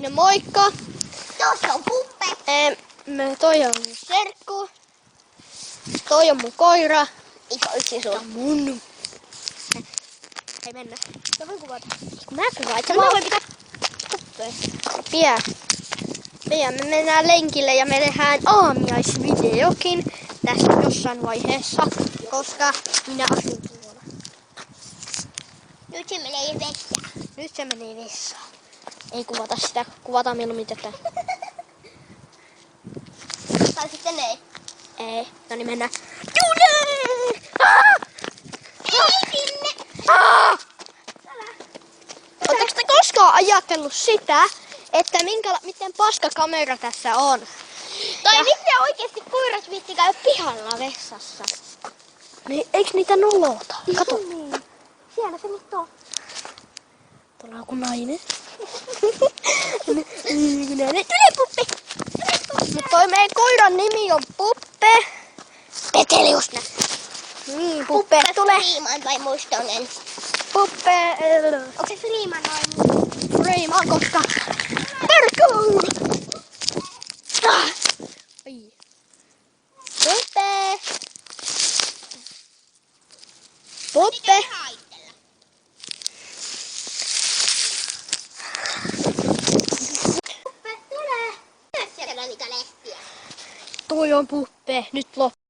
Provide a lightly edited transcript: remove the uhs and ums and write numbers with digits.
Siinä moikka! Tuossa on Puppe. Toi on mun serkku. Toi on mun koira. Eikä yksin Tää sun. on mun. Hei mennä. Mä voin kuvata. Kun mä kuvaan, että No mä voin pitää Puppea. Pian me mennään lenkille ja me tehdään aamiaisvideokin tässä jossain vaiheessa, koska minä asun tuolla. Nyt se menee vessään. Nyt se menee vessaan. Ei kuvata sitä, kuvataan mieluummin tätä. Tai sitten ei. Ei, no niin mennään. June! Ei sinne. Oletteko te koskaan ajatellut sitä, että miten paska kamera tässä on? Tai Ja- miten oikeesti koirat viitti käy pihalla vessassa? Niin, eiks niitä nolota? Kato, Niin. Siellä se nyt on. tuolla on joku nainen. Tule Puppe! Mutta toi meidän koiran nimi on Puppe. Petelius. Niin, Puppe, tule. Freeman vai Mustonen? Puppe. Onko se Freeman vai Reimaan, koska... Perkuu! Ah! Ai. Puppe! Puppe! Puppe, tule! Siellä niitä lehtiä. Toi on Puppe. Nyt loppu.